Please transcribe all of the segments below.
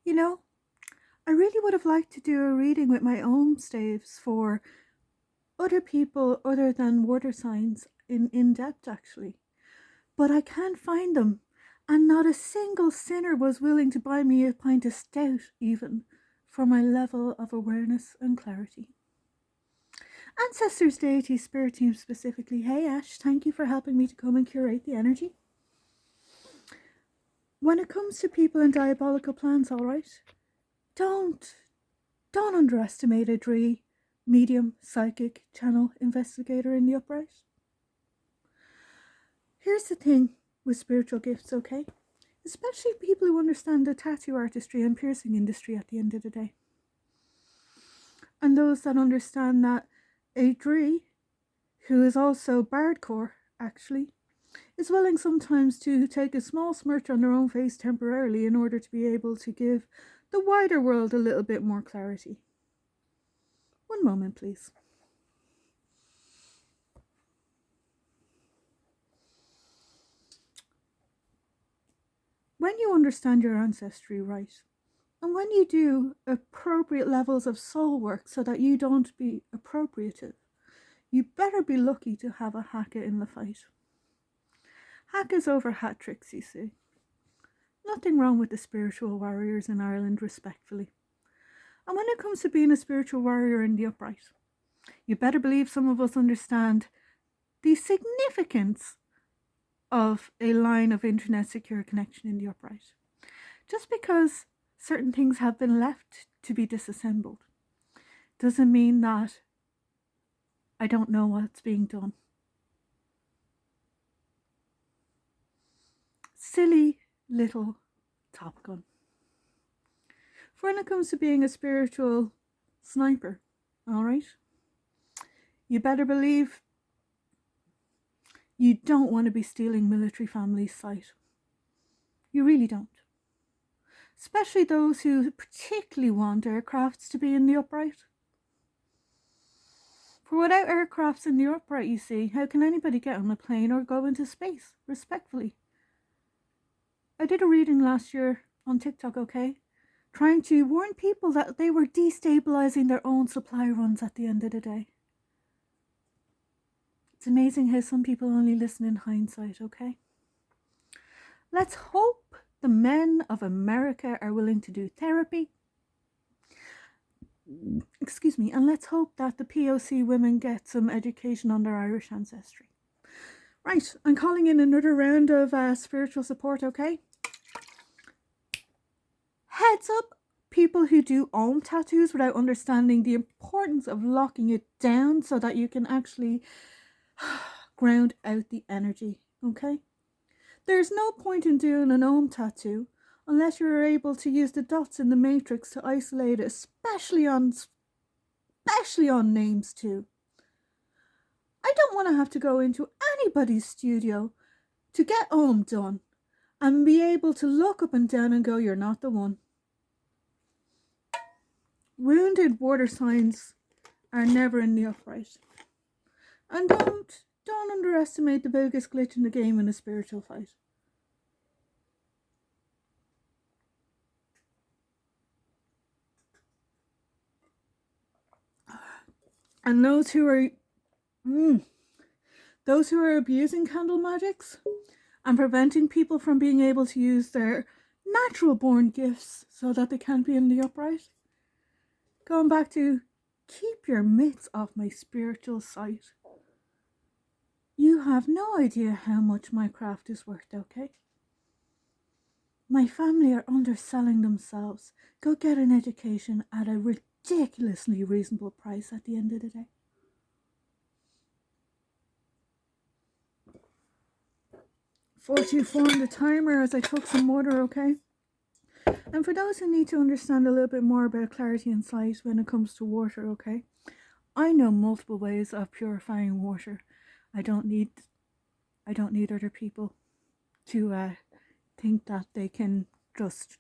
You know, I really would have liked to do a reading with my own staves for other people other than water signs in depth actually. But I can't find them. And not a single sinner was willing to buy me a pint of stout even for my level of awareness and clarity. Ancestors, deities, spirit team specifically, hey Ash, thank you for helping me to come and curate the energy. When it comes to people and diabolical plans, alright, don't underestimate a Dree, medium, psychic, channel, investigator in the upright. Here's the thing with spiritual gifts, okay? Especially people who understand the tattoo artistry and piercing industry at the end of the day. And those that understand that a Dree, who is also bardcore, actually, is willing sometimes to take a small smirch on their own face temporarily in order to be able to give the wider world a little bit more clarity. One moment, please. When you understand your ancestry right, and when you do appropriate levels of soul work so that you don't be appropriative, you better be lucky to have a haka in the fight. Hakas over hat tricks, you see. Nothing wrong with the spiritual warriors in Ireland, respectfully. And when it comes to being a spiritual warrior in the upright, you better believe some of us understand the significance of a line of internet secure connection in the upright. Just because certain things have been left to be disassembled doesn't mean that I don't know what's being done. Silly little Top Gun. For when it comes to being a spiritual sniper, alright, you better believe you don't want to be stealing military families' sight. You really don't. Especially those who particularly want aircrafts to be in the upright. For without aircrafts in the upright, you see, how can anybody get on a plane or go into space, respectfully? I did a reading last year on TikTok, okay? Trying to warn people that they were destabilizing their own supply runs at the end of the day. It's amazing how some people only listen in hindsight, okay? Let's hope the men of America are willing to do therapy. Excuse me, and let's hope that the POC women get some education on their Irish ancestry. Right, I'm calling in another round of spiritual support, okay? Heads up, people who do Om tattoos without understanding the importance of locking it down so that you can actually ground out the energy, okay? There's no point in doing an Om tattoo unless you're able to use the dots in the matrix to isolate it, especially on names too. I don't want to have to go into anybody's studio to get Om done and be able to look up and down and go, you're not the one. Wounded water signs are never in the upright. And don't underestimate the biggest glitch in the game in a spiritual fight. And those who are abusing candle magics and preventing people from being able to use their natural born gifts so that they can't be in the upright. Going back to keep your mitts off my spiritual sight. You have no idea how much my craft is worth, okay? My family are underselling themselves. Go get an education at a ridiculously reasonable price at the end of the day. You formed the timer as I took some water, okay? And for those who need to understand a little bit more about clarity and sight when it comes to water, okay? I know multiple ways of purifying water. I don't need other people to think that they can just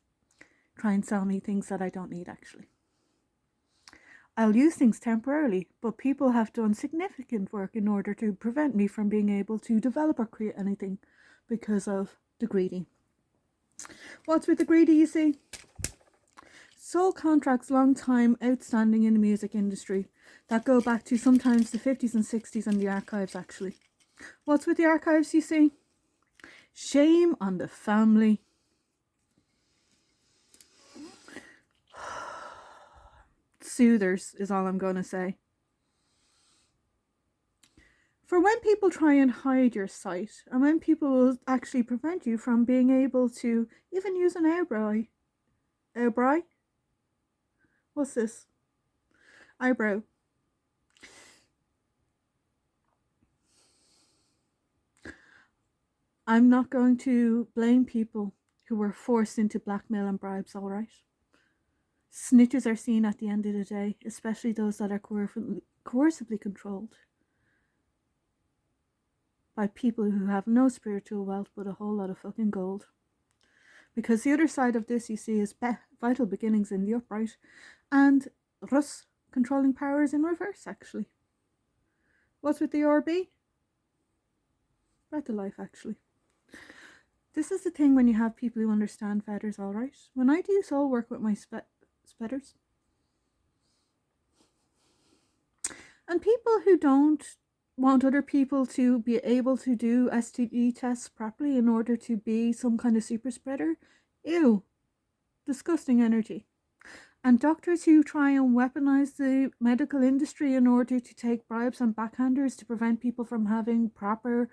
try and sell me things that I don't need actually. I'll use things temporarily, but people have done significant work in order to prevent me from being able to develop or create anything because of the greedy. What's with the greedy, you see? soul contracts long time outstanding in the music industry that go back to sometimes the 50s and 60s and the archives actually. What's with the archives, you see? Shame on the family. Soothers is all I'm going to say. For when people try and hide your sight, and when people will actually prevent you from being able to even use an eyebrow. Eyebrow? What's this? Eyebrow. I'm not going to blame people who were forced into blackmail and bribes, alright? Snitches are seen at the end of the day, especially those that are coercively controlled by people who have no spiritual wealth but a whole lot of fucking gold. Because the other side of this, you see, is vital beginnings in the upright, and Rus controlling powers in reverse, actually. What's with the RB? Right to life, actually. This is the thing when you have people who understand feathers, alright? When I do soul work with my spetters, and people who don't want other people to be able to do STD tests properly in order to be some kind of super spreader, ew, disgusting energy. And doctors who try and weaponize the medical industry in order to take bribes and backhanders to prevent people from having proper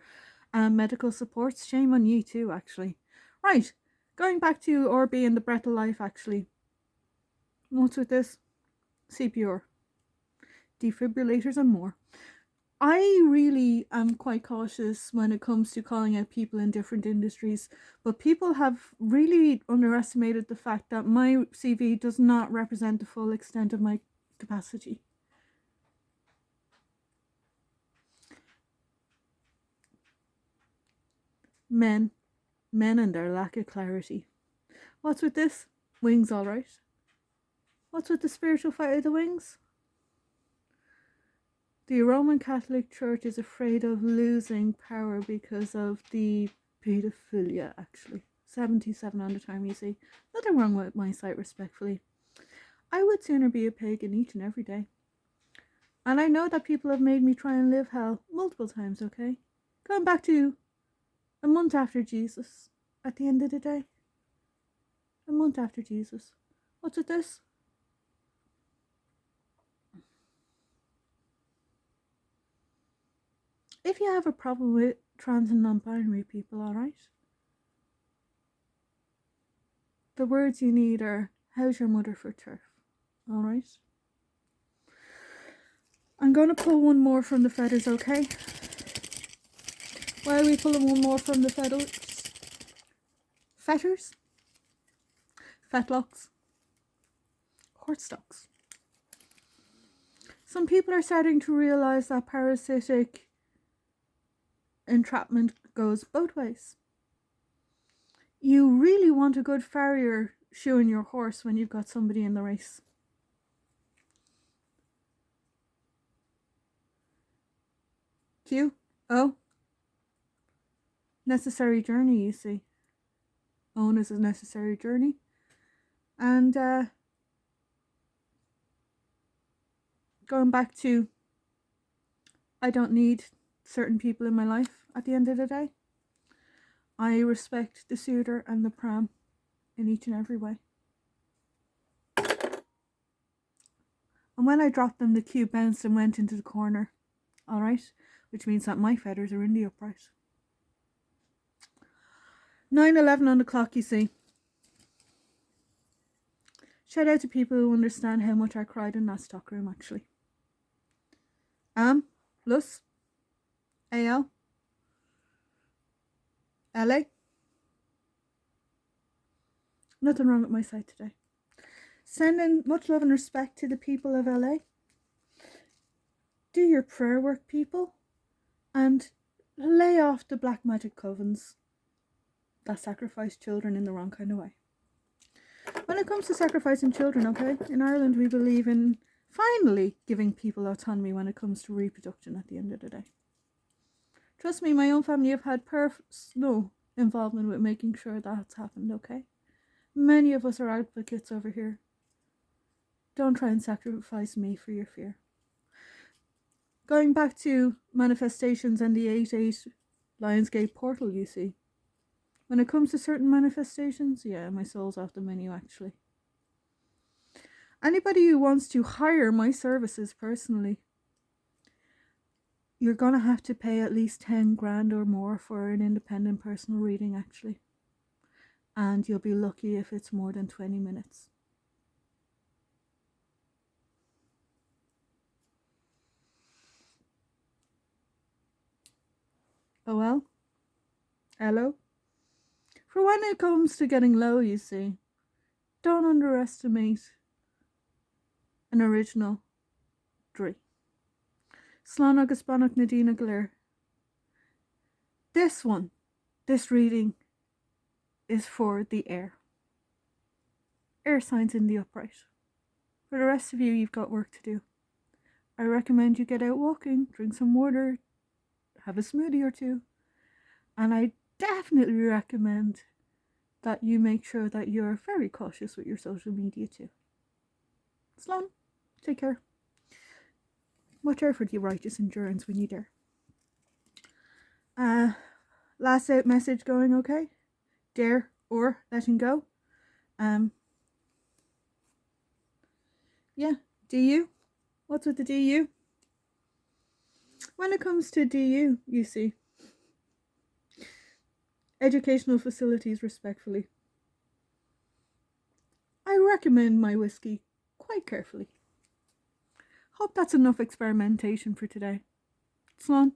medical supports, shame on you too, actually. Right, going back to RB and the breath of life, actually. What's with this? CPR, defibrillators and more. I really am quite cautious when it comes to calling out people in different industries, but people have really underestimated the fact that my CV does not represent the full extent of my capacity. Men and their lack of clarity. What's with this? Wings, alright. What's with the spiritual fight of the wings? The Roman Catholic Church is afraid of losing power because of the pedophilia, actually. 77 on the time, you see. Nothing wrong with my sight, respectfully. I would sooner be a pagan each and every day. And I know that people have made me try and live hell multiple times, okay? Going back to a month after Jesus, at the end of the day. A month after Jesus. What's with this? If you have a problem with trans and non-binary people, alright? The words you need are, how's your mother for turf? Alright? I'm going to pull one more from the feathers, okay? Why are we pulling one more from the feathers? Fetters? Fetlocks? Horstocks. Some people are starting to realise that parasitic entrapment goes both ways. You really want a good farrier shoeing your horse when you've got somebody in the race. Q. O. Necessary journey, you see. Own is a necessary journey. And going back to, I don't need certain people in my life at the end of the day. I respect the suitor and the pram in each and every way. And when I dropped them, the cue bounced and went into the corner. Alright? Which means that my feathers are in the upright. 9:11 on the clock, you see. Shout out to people who understand how much I cried in that stockroom, actually. Plus AL LA. Nothing wrong with my sight today. Sending much love and respect to the people of LA. Do your prayer work, people, and lay off the black magic covens that sacrifice children in the wrong kind of way. When it comes to sacrificing children, okay, in Ireland we believe in finally giving people autonomy when it comes to reproduction at the end of the day. Trust me, my own family have had no involvement with making sure that's happened, okay? Many of us are advocates over here. Don't try and sacrifice me for your fear. Going back to manifestations and the 8-8 Lionsgate portal, you see. When it comes to certain manifestations, yeah, my soul's off the menu actually. Anybody who wants to hire my services personally, you're going to have to pay at least 10 grand or more for an independent personal reading actually. And you'll be lucky if it's more than 20 minutes. Oh well. Hello? For when it comes to getting low, you see, don't underestimate an original Dre. Slán agus Banach Nadina Glare. This reading is for the air. Air signs in the upright. For the rest of you, you've got work to do. I recommend you get out walking, drink some water, have a smoothie or two, and I definitely recommend that you make sure that you're very cautious with your social media too. Slán, take care. Watch out for the righteous endurance when you dare. Last out message going okay? Dare or letting go? Yeah, DU? What's with the DU? When it comes to DU, you see, educational facilities respectfully, I recommend my whiskey quite carefully. Hope that's enough experimentation for today. Slán.